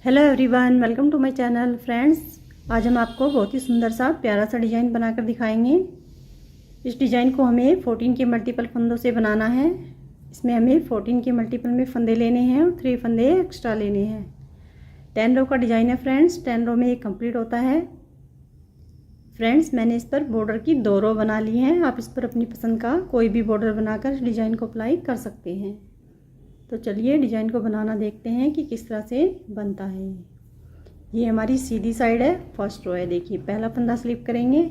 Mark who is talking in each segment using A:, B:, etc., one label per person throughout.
A: Hello everyone, welcome to my channel. Friends, आज हम आपको बहुत ही सुंदर सा प्यारा सा डिज़ाइन बनाकर दिखाएंगे। इस डिज़ाइन को हमें 14 के मल्टीपल फंदों से बनाना है। इसमें हमें 14 के मल्टीपल में फंदे लेने हैं और 3 फंदे एक्स्ट्रा लेने हैं। 10 रो का डिज़ाइन है फ्रेंड्स। 10 रो में ये कंप्लीट होता है। फ्रेंड्स, मैंने इस पर बॉर्डर की 2 रो बना ली हैं। आप इस पर अपनी पसंद का कोई भी बॉर्डर बनाकर इस डिज़ाइन को अप्लाई कर सकते हैं। तो चलिए डिज़ाइन को बनाना देखते हैं कि किस तरह से बनता है। ये हमारी सीधी साइड है, फर्स्ट रो है। देखिए, पहला फंदा स्लिप करेंगे,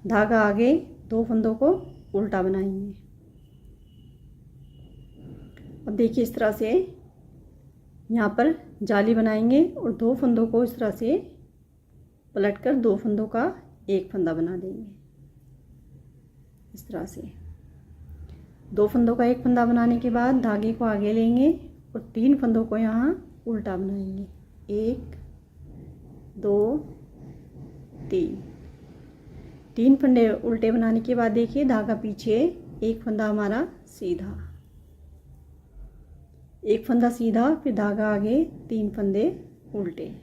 A: धागा आगे, 2 फंदों को उल्टा बनाएंगे। अब देखिए, इस तरह से यहाँ पर जाली बनाएंगे और 2 फंदों को इस तरह से पलटकर 2 फंदों का एक फंदा बना देंगे। इस तरह से 2 फंदों का एक फंदा बनाने के बाद धागे को आगे लेंगे और 3 फंदों को यहाँ उल्टा बनाएंगे। 1 2 3 फंदे उल्टे बनाने के बाद देखिए, धागा पीछे, एक फंदा हमारा सीधा, एक फंदा सीधा, फिर धागा आगे, 3 फंदे उल्टे।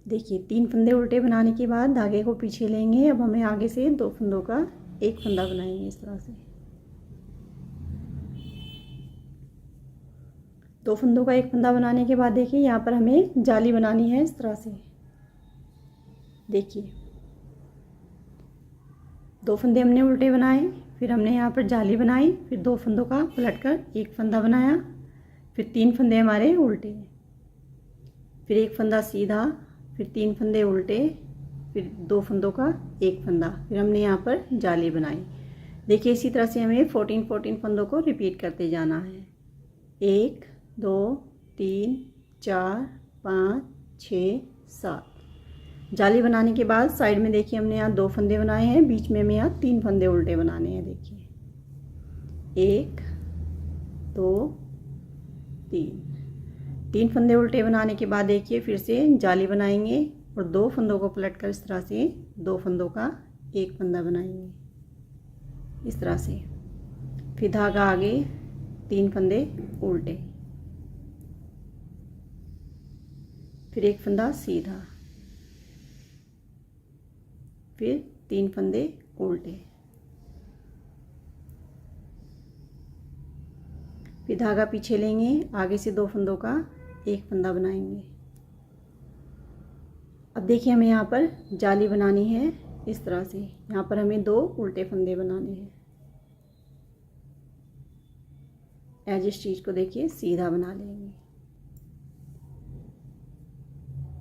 A: देखिए, 3 फंदे उल्टे बनाने के बाद धागे को पीछे लेंगे। अब हमें आगे से 2 फंदों का एक फंदा बनाएंगे। इस तरह से 2 फंदों का एक फंदा बनाने के बाद देखिए, यहाँ पर हमें जाली बनानी है। इस तरह से देखिए, 2 फंदे हमने उल्टे बनाए, फिर हमने यहाँ पर जाली बनाई, फिर 2 फंदों का पलटकर एक फंदा बनाया, फिर 3 फंदे हमारे उल्टे, फिर एक फंदा सीधा, फिर 3 फंदे उल्टे, फिर 2 फंदों का एक फंदा, फिर हमने यहाँ पर जाली बनाई। देखिए, इसी तरह से हमें 14 फंदों को रिपीट करते जाना है। 1 2 3 4 5 6 7। जाली बनाने के बाद साइड में देखिए, हमने यहाँ 2 फंदे बनाए हैं, बीच में हमें यहाँ 3 फंदे उल्टे बनाने हैं। देखिए, 1 2 3 फंदे उल्टे बनाने के बाद देखिए, फिर से जाली बनाएंगे और 2 फंदों को पलटकर इस तरह से 2 फंदों का एक फंदा बनाएंगे। इस तरह से फिर धागा आगे, 3 फंदे उल्टे, फिर एक फंदा सीधा, फिर 3 फंदे उल्टे, फिर धागा पीछे लेंगे, आगे से 2 फंदों का एक फंदा बनाएंगे। अब देखिए, हमें यहाँ पर जाली बनानी है। इस तरह से यहाँ पर हमें 2 उल्टे फंदे बनाने हैं। एज स्टिच को देखिए सीधा बना लेंगे।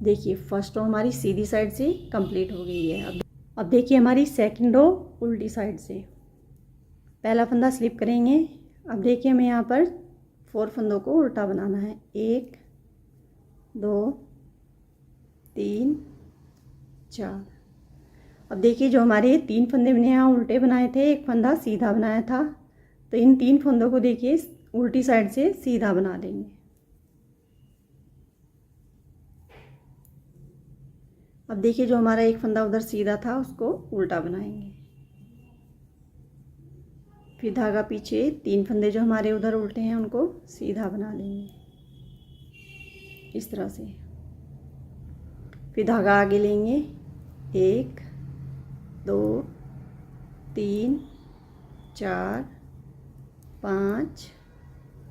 A: देखिए, फर्स्ट रो हमारी सीधी साइड से कंप्लीट हो गई है। अब देखिए, हमारी सेकंड रो उल्टी साइड से। पहला फंदा स्लिप करेंगे। अब देखिए, हमें यहाँ पर 4 फंदों को उल्टा बनाना है। 1 2 3 4। अब देखिए, जो हमारे 3 फंदे हमने यहाँ उल्टे बनाए थे, एक फंदा सीधा बनाया था, तो इन 3 फंदों को देखिए उल्टी साइड से सीधा बना देंगे। अब देखिए, जो हमारा एक फंदा उधर सीधा था, उसको उल्टा बनाएंगे। फिर धागा पीछे, 3 फंदे जो हमारे उधर उल्टे हैं, उनको सीधा बना लेंगे। इस तरह से फिर धागा आगे लेंगे। 1 2 3 4 5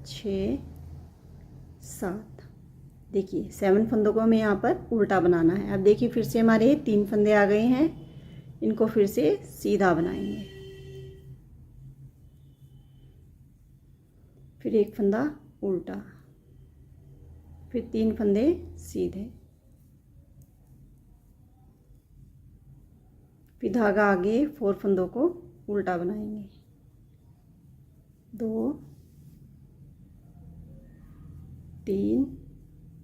A: 6 7। देखिए, 7 फंदों को हमें यहाँ पर उल्टा बनाना है। अब देखिए, फिर से हमारे 3 फंदे आ गए हैं, इनको फिर से सीधा बनाएंगे। फिर एक फंदा उल्टा, फिर 3 फंदे सीधे, फिर धागा आगे, 4 फंदों को उल्टा बनाएंगे। 2 3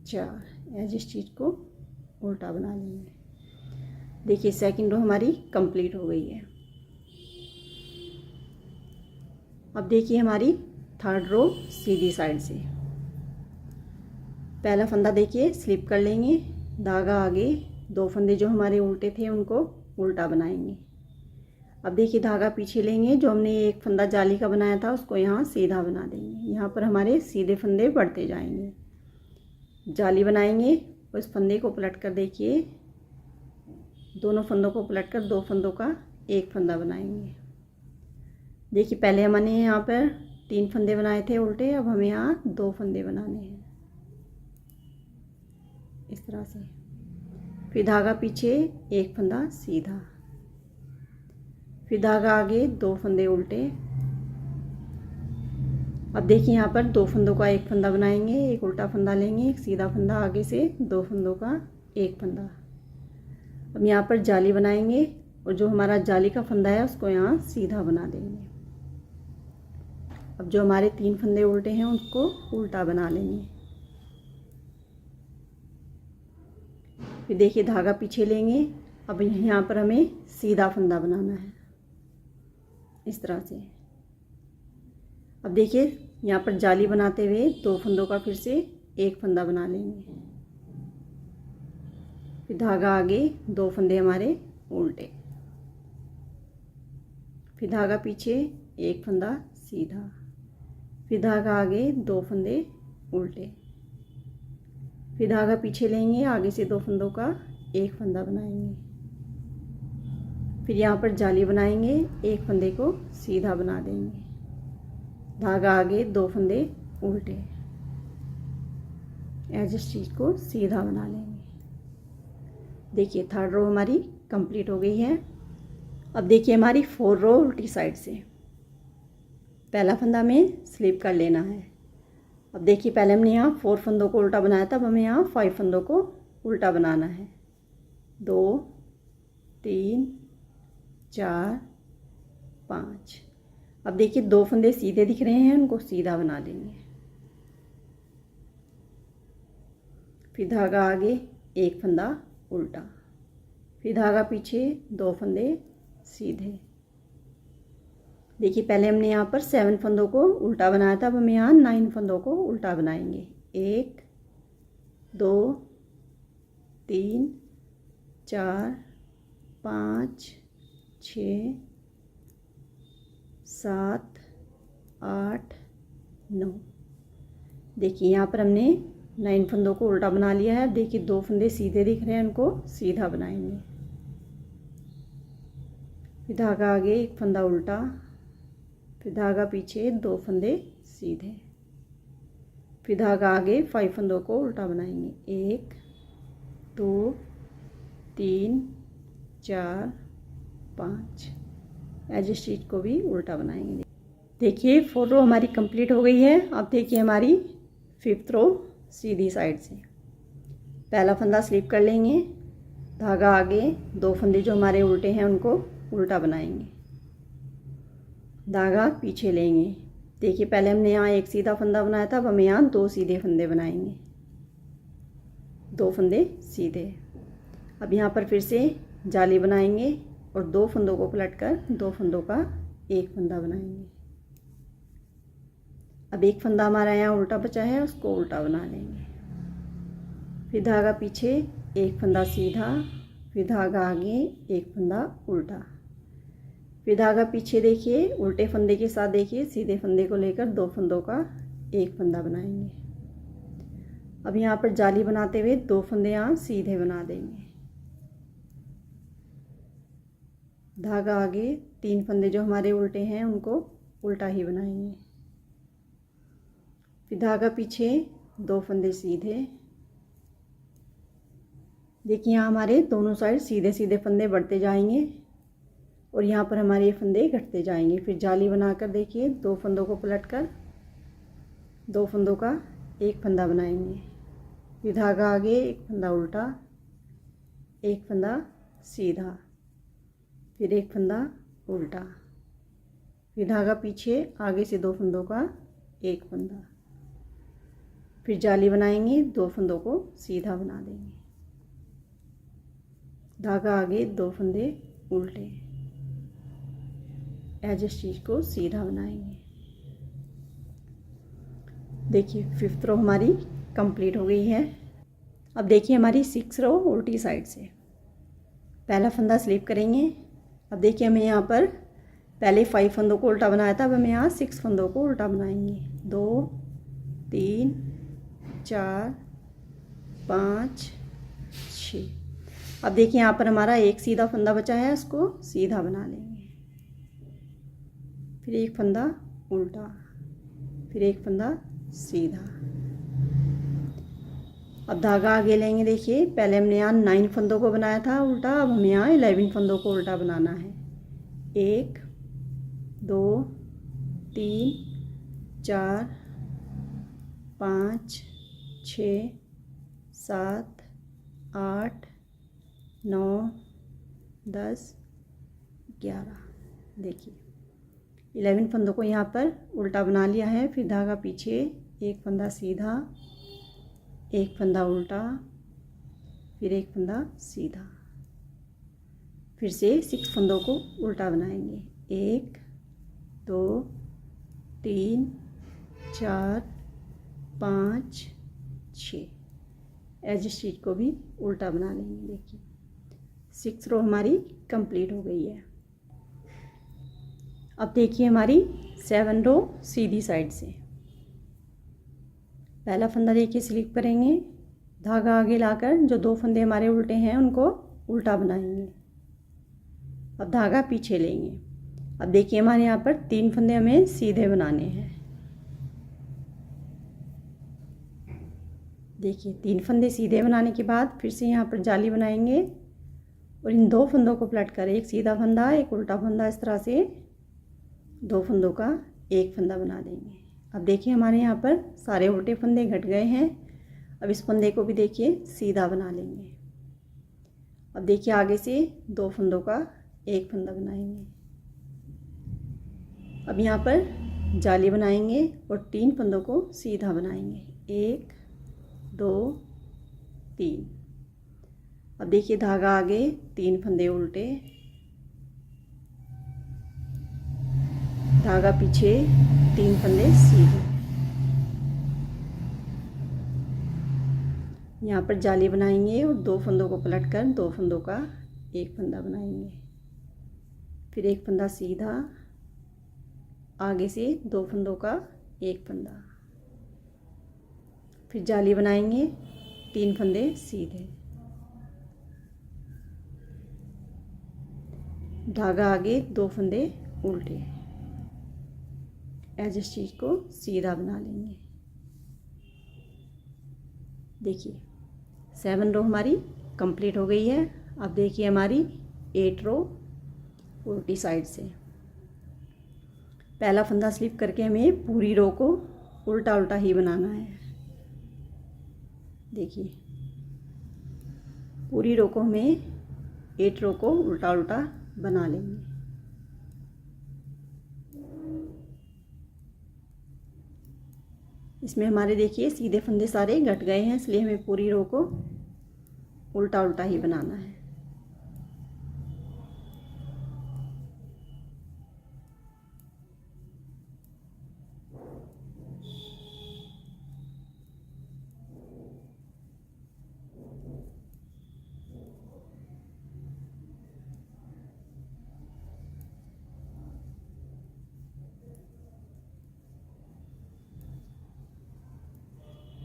A: 4। एज स्टिच को उल्टा बना लेंगे। देखिए, सेकंड रो हमारी कंप्लीट हो गई है। अब देखिए, हमारी थर्ड रो सीधी साइड से। पहला फंदा देखिए स्लिप कर लेंगे, धागा आगे, 2 फंदे जो हमारे उल्टे थे उनको उल्टा बनाएंगे। अब देखिए धागा पीछे लेंगे, जो हमने एक फंदा जाली का बनाया था उसको यहाँ सीधा बना देंगे। यहाँ पर हमारे सीधे फंदे बढ़ते जाएंगे। जाली बनाएंगे, उस फंदे को पलट कर देखिए, दोनों फंदों को पलट कर दो फंदों का एक फंदा बनाएंगे। देखिए पहले हमने यहाँ पर 3 फंदे बनाए थे उल्टे, अब हमें यहाँ 2 फंदे बनाने हैं इस तरह से। फिर धागा पीछे एक फंदा सीधा, फिर धागा आगे 2 फंदे उल्टे। अब देखिए यहाँ पर 2 फंदों का एक फंदा बनाएंगे, एक उल्टा फंदा लेंगे, एक सीधा फंदा, आगे से 2 फंदों का एक फंदा। अब यहाँ पर जाली बनाएंगे और जो हमारा जाली का फंदा है उसको यहाँ सीधा बना देंगे। अब जो हमारे 3 फंदे उल्टे हैं उसको उल्टा बना लेंगे। फिर देखिए धागा पीछे लेंगे, अब यहाँ पर हमें सीधा फंदा बनाना है इस तरह से। अब देखिए यहाँ पर जाली बनाते हुए 2 फंदों का फिर से एक फंदा बना लेंगे। फिर धागा आगे 2 फंदे हमारे उल्टे, फिर धागा पीछे एक फंदा सीधा, फिर धागा आगे 2 फंदे उल्टे, फिर धागा पीछे लेंगे, आगे से 2 फंदों का एक फंदा बनाएंगे। फिर यहाँ पर जाली बनाएंगे, एक फंदे को सीधा बना देंगे, धागा आगे 2 फंदे उल्टे, एज स्टिच को सीधा बना लेंगे। देखिए 3rd रो हमारी कंप्लीट हो गई है। अब देखिए हमारी 4 रो उल्टी साइड से। पहला फंदा हमें स्लिप कर लेना है। अब देखिए पहले हमने यहाँ 4 फंदों को उल्टा बनाया था, अब हमें यहाँ 5 फंदों को उल्टा बनाना है। 2 3 4 5। अब देखिए 2 फंदे सीधे दिख रहे हैं, उनको सीधा बना लेंगे। फिर धागा आगे एक फंदा उल्टा, फिर धागा पीछे 2 फंदे सीधे। देखिए पहले हमने यहाँ पर 7 फंदों को उल्टा बनाया था, अब हम यहाँ 9 फंदों को उल्टा बनाएंगे। 1 2 3 4 5 6 7 8 9। देखिए यहाँ पर हमने 9 फंदों को उल्टा बना लिया है। देखिए 2 फंदे सीधे दिख रहे हैं, उनको सीधा बनाएंगे। फिर धागा आगे एक फंदा उल्टा, फिर धागा पीछे 2 फंदे सीधे, फिर धागा आगे 5 फंदों को उल्टा बनाएंगे। 1 2 3 4 5। एज स्टिच को भी उल्टा बनाएंगे। देखिए 4 रो हमारी कंप्लीट हो गई है। अब देखिए हमारी 5th रो सीधी साइड से। पहला फंदा स्लिप कर लेंगे, धागा आगे 2 फंदे जो हमारे उल्टे हैं उनको उल्टा बनाएंगे, धागा पीछे लेंगे। देखिए पहले हमने यहाँ एक सीधा फंदा बनाया था, अब हम यहाँ 2 सीधे फंदे बनाएंगे, 2 फंदे सीधे। अब यहाँ पर फिर से जाली बनाएंगे और 2 फंदों को पलटकर 2 फंदों का एक फंदा बनाएंगे। अब एक फंदा हमारा यहाँ उल्टा बचा है, उसको उल्टा बना लेंगे। फिर धागा पीछे एक फंदा सीधा, फिर धागा आगे एक फंदा उल्टा, फिर धागा पीछे देखिए उल्टे फंदे के साथ देखिए सीधे फंदे को लेकर 2 फंदों का एक फंदा बनाएंगे। अब यहाँ पर जाली बनाते हुए 2 फंदे यहाँ सीधे बना देंगे, धागा आगे 3 फंदे जो हमारे उल्टे हैं उनको उल्टा ही बनाएंगे। फिर धागा पीछे 2 फंदे सीधे। देखिए यहाँ हमारे दोनों साइड सीधे सीधे फंदे बढ़ते जाएंगे और यहाँ पर हमारे ये फंदे घटते जाएंगे। फिर जाली बनाकर देखिए 2 फंदों को पलटकर 2 फंदों का एक फंदा बनाएंगे। फिर धागा आगे एक फंदा उल्टा, एक फंदा सीधा, फिर एक फंदा उल्टा, फिर धागा पीछे आगे से 2 फंदों का एक फंदा, फिर जाली बनाएंगे 2 फंदों को सीधा बना देंगे, धागा आगे 2 फंदे उल्टे, एज स्टिच को सीधा बनाएंगे। देखिए 5th रो हमारी कंप्लीट हो गई है। अब देखिए हमारी 6th रो उल्टी साइड से। पहला फंदा स्लिप करेंगे, अब देखिए हमें यहाँ पर पहले 5 फंदों को उल्टा बनाया था, अब हम यहाँ 6 फंदों को उल्टा बनाएंगे। 2 3 4 5 6। अब देखिए यहाँ पर हमारा एक सीधा फंदा बचा है, उसको सीधा बना लेंगे। फिर एक फंदा उल्टा, फिर एक फंदा सीधा। अब धागा आगे लेंगे। देखिए पहले हमने यहाँ 9 फंदों को बनाया था उल्टा, अब हमें यहाँ 11 फंदों को उल्टा बनाना है। 1 2 3 4 5 6 7 8 9 10 11। देखिए 11 फंदों को यहाँ पर उल्टा बना लिया है। फिर धागा पीछे, एक फंदा सीधा, एक फंदा उल्टा, फिर एक फंदा सीधा। फिर से 6 फंदों को उल्टा बनाएंगे। 1 2 3 4 5 6। एज स्टिच को भी उल्टा बना लेंगे। देखिए 6 रो हमारी कंप्लीट हो गई है। अब देखिए हमारी 7 रो सीधी साइड से। पहला फंदा देखिए स्लिप करेंगे, धागा आगे लाकर जो 2 फंदे हमारे उल्टे हैं उनको उल्टा बनाएंगे। अब धागा पीछे लेंगे। अब देखिए हमारे यहाँ पर 3 फंदे हमें सीधे बनाने हैं। देखिए 3 फंदे सीधे बनाने के बाद फिर से यहाँ पर जाली बनाएंगे और इन 2 फंदों को पलट कर एक सीधा फंदा, एक उल्टा फंदा, इस तरह से 2 फंदों का एक फंदा बना देंगे। अब देखिए हमारे यहाँ पर सारे उल्टे फंदे घट गए हैं। अब इस फंदे को भी देखिए सीधा बना लेंगे। अब देखिए आगे से 2 फंदों का एक फंदा बनाएंगे। अब यहाँ पर जाली बनाएंगे और 3 फंदों को सीधा बनाएंगे। 1 2 3। अब देखिए धागा आगे, 3 फंदे उल्टे, धागा पीछे, 3 फंदे सीधे। यहाँ पर जाली बनाएंगे और 2 फंदों को पलट कर 2 फंदों का एक फंदा बनाएंगे। फिर एक फंदा सीधा, आगे से 2 फंदों का एक फंदा। फिर जाली बनाएंगे, 3 फंदे सीधे, धागा आगे, 2 फंदे उल्टे। एज स्टिच को सीधा बना लेंगे। देखिए 7 रो हमारी कंप्लीट हो गई है। अब देखिए हमारी 8 रो उल्टी साइड से। पहला फंदा स्लिप करके हमें पूरी रो को उल्टा उल्टा ही बनाना है। देखिए पूरी रो को हमें 8 रो को उल्टा उल्टा बना लेंगे। इसमें हमारे देखिए सीधे फंदे सारे घट गए हैं, इसलिए हमें पूरी रो को उल्टा उल्टा ही बनाना है।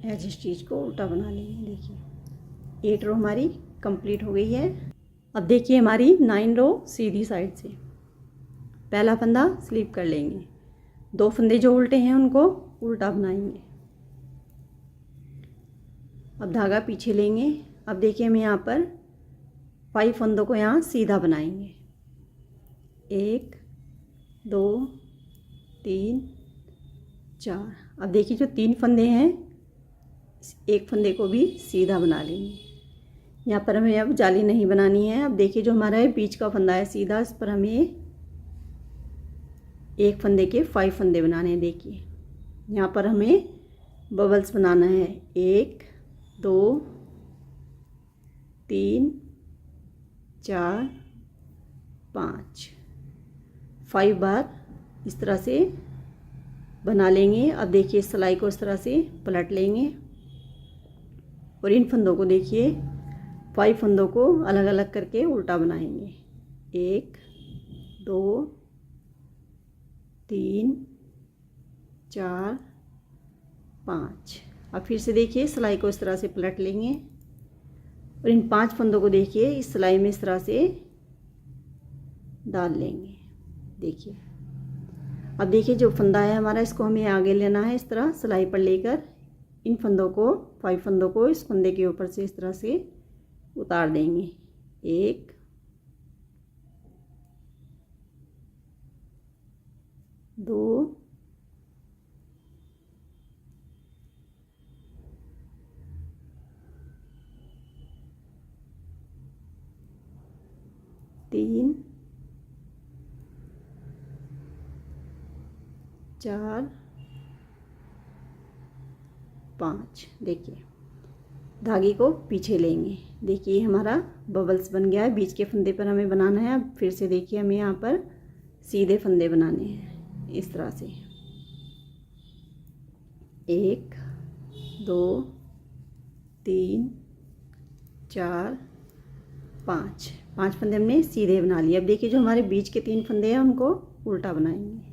A: एज स्टिच को उल्टा बना लेंगे। देखिए 8 रो हमारी कंप्लीट हो गई है। अब देखिए हमारी 9 रो सीधी साइड से। पहला फंदा स्लिप कर लेंगे, 2 फंदे जो उल्टे हैं उनको उल्टा बनाएंगे। अब धागा पीछे लेंगे। अब देखिए हम यहाँ पर 5 फंदों को यहाँ सीधा बनाएंगे। 1 2 3 4। अब देखिए जो 3 फंदे हैं, एक फंदे को भी सीधा बना लेंगे। यहाँ पर हमें अब जाली नहीं बनानी है। अब देखिए जो हमारा बीच का फंदा है सीधा, इस पर हमें एक फंदे के 5 फंदे बनाने हैं। देखिए यहाँ पर हमें बबल्स बनाना है। 1 2 3 4 5 बार इस तरह से बना लेंगे। अब देखिए सिलाई को इस तरह से पलट लेंगे और इन फंदों को देखिए 5 फंदों को अलग अलग करके उल्टा बनाएंगे। 1 2 3 4 5। अब फिर से देखिए सिलाई को इस तरह से पलट लेंगे और इन 5 फंदों को देखिए इस सिलाई में इस तरह से डाल लेंगे। देखिए अब देखिए जो फंदा है हमारा, इसको हमें आगे लेना है। इस तरह सिलाई पर लेकर इन फंदों को 5 फंदों को इस फंदे के ऊपर से इस तरह से उतार देंगे। 1 2 3 4 5। देखिए धागे को पीछे लेंगे। देखिए हमारा बबल्स बन गया है। बीच के फंदे पर हमें बनाना है। अब फिर से देखिए हमें यहाँ पर सीधे फंदे बनाने हैं इस तरह से। 1 2 3 4 5। 5 फंदे हमने सीधे बना लिए। अब देखिए जो हमारे बीच के 3 फंदे हैं उनको उल्टा बनाएंगे।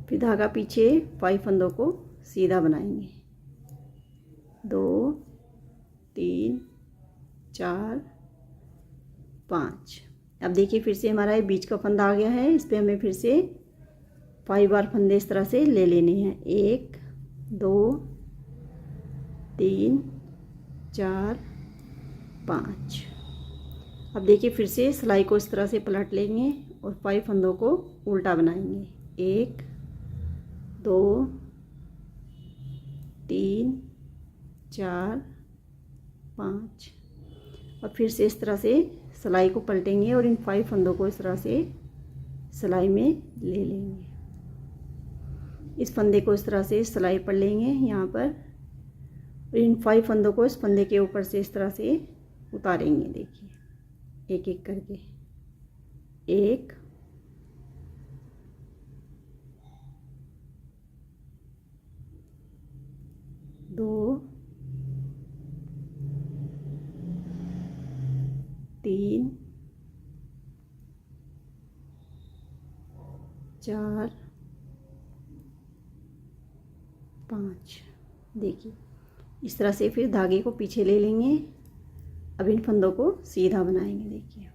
A: फिर धागा पीछे 5 फंदों को सीधा बनाएंगे। 2 3 4 5। अब देखिए फिर से हमारा ये बीच का फंदा आ गया है। इस पर हमें फिर से 5 बार फंदे इस तरह से ले लेने हैं। 1 2 3 4 5। अब देखिए फिर से सिलाई को इस तरह से पलट लेंगे और 5 फंदों को उल्टा बनाएंगे। 1 2 3 4 5। अब फिर से इस तरह से सिलाई को पलटेंगे और इन 5 फंदों को इस तरह से सिलाई में ले लेंगे। इस फंदे को इस तरह से सिलाई पढ़ लेंगे यहाँ पर और इन 5 फंदों को इस फंदे के ऊपर से इस तरह से उतारेंगे। देखिए एक एक करके। 1 2 3 4 5। देखिए इस तरह से फिर धागे को पीछे ले लेंगे। अब इन फंदों को सीधा बनाएंगे। देखिए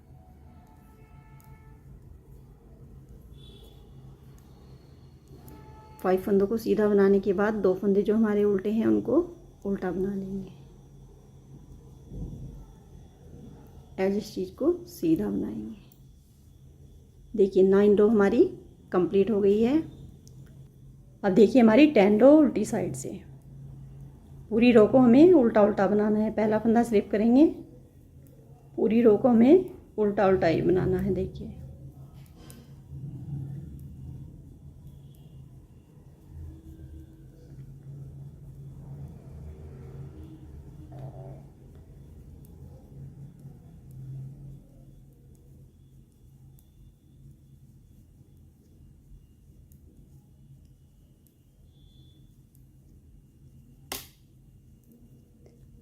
A: फाइव फंदों को सीधा बनाने के बाद 2 फंदे जो हमारे उल्टे हैं उनको उल्टा बना लेंगे। एज स्टिच को सीधा बनाएंगे। देखिए 9 रो हमारी कंप्लीट हो गई है। अब देखिए हमारी 10 रो उल्टी साइड से। पूरी रो को हमें उल्टा उल्टा बनाना है। पहला फंदा स्लिप करेंगे, पूरी रो को हमें उल्टा उल्टा ही बनाना है। देखिए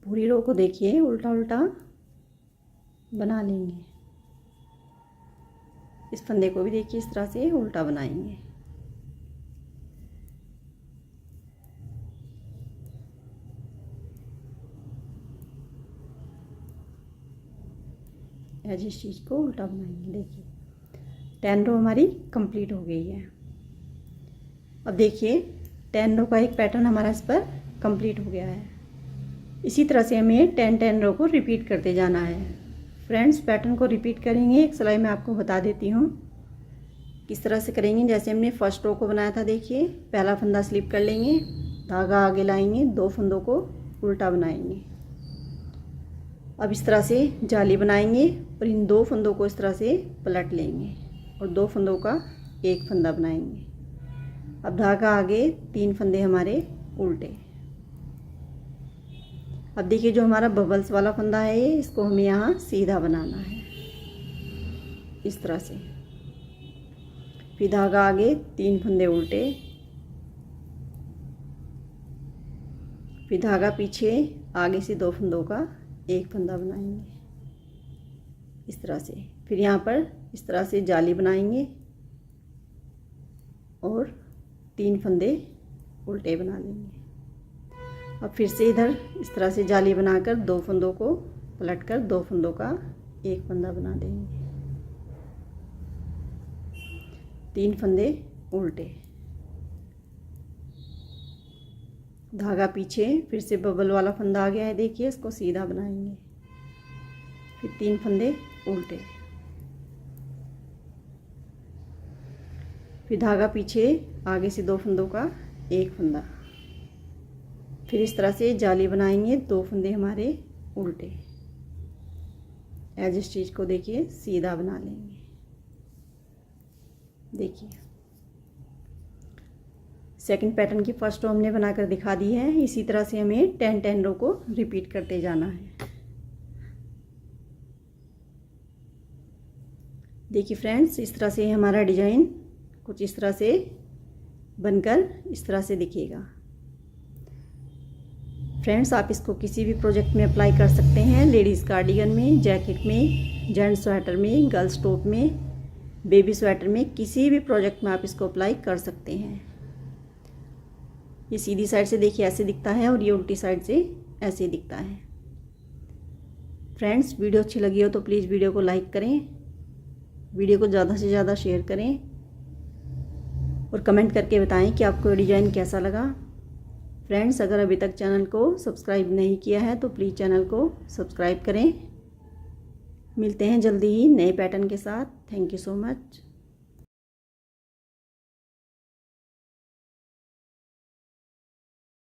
A: पूरी रो को देखिए उल्टा उल्टा बना लेंगे। इस फंदे को भी देखिए इस तरह से उल्टा बनाएंगे। एज स्टिच को उल्टा बनाएंगे। देखिए 10 रो हमारी कंप्लीट हो गई है। अब देखिए 10 रो का एक पैटर्न हमारा इस पर कंप्लीट हो गया है। इसी तरह से हमें 10 रो को रिपीट करते जाना है। फ्रेंड्स पैटर्न को रिपीट करेंगे। एक सिलाई में आपको बता देती हूँ किस तरह से करेंगे। जैसे हमने फर्स्ट रो को बनाया था, देखिए पहला फंदा स्लिप कर लेंगे, धागा आगे लाएंगे, 2 फंदों को उल्टा बनाएंगे। अब इस तरह से जाली बनाएंगे और इन 2 फंदों को इस तरह से पलट लेंगे और 2 फंदों का एक फंदा बनाएंगे। अब धागा आगे, 3 फंदे हमारे उल्टे। अब देखिए जो हमारा बबल्स वाला फंदा है ये, इसको हमें यहाँ सीधा बनाना है इस तरह से। फिर धागा आगे, 3 फंदे उल्टे, फिर धागा पीछे, आगे से 2 फंदों का एक फंदा बनाएंगे। इस तरह से। फिर यहाँ पर इस तरह से जाली बनाएंगे और 3 फंदे उल्टे बना लेंगे। अब फिर से इधर इस तरह से जाली बनाकर 2 फंदों को पलटकर 2 फंदों का एक फंदा बना देंगे। 3 फंदे उल्टे, धागा पीछे, फिर से बबल वाला फंदा आ गया है, देखिए इसको सीधा बनाएंगे। फिर 3 फंदे उल्टे, फिर धागा पीछे, आगे से 2 फंदों का एक फंदा। फिर इस तरह से जाली बनाएंगे, 2 फंदे हमारे उल्टे। एज स्टिच को देखिए सीधा बना लेंगे। देखिए सेकंड पैटर्न की फर्स्ट रो हमने बनाकर दिखा दी है। इसी तरह से हमें 10 रो को रिपीट करते जाना है। देखिए फ्रेंड्स, इस तरह से हमारा डिजाइन कुछ इस तरह से बनकर इस तरह से दिखेगा। फ्रेंड्स, आप इसको किसी भी प्रोजेक्ट में अप्लाई कर सकते हैं। लेडीज़ कार्डिगन में, जैकेट में, जेंट्स स्वेटर में, गर्ल्स टॉप में, बेबी स्वेटर में, किसी भी प्रोजेक्ट में आप इसको अप्लाई कर सकते हैं। ये सीधी साइड से देखिए ऐसे दिखता है और ये उल्टी साइड से ऐसे दिखता है। फ्रेंड्स, वीडियो अच्छी लगी हो तो प्लीज़ वीडियो को लाइक करें, वीडियो को ज़्यादा से ज़्यादा शेयर करें और कमेंट करके बताएं कि आपको डिज़ाइन कैसा लगा। फ्रेंड्स, अगर अभी तक चैनल को सब्सक्राइब नहीं किया है तो प्लीज़ चैनल को सब्सक्राइब करें। मिलते हैं जल्दी ही नए पैटर्न के साथ। Thank you so much.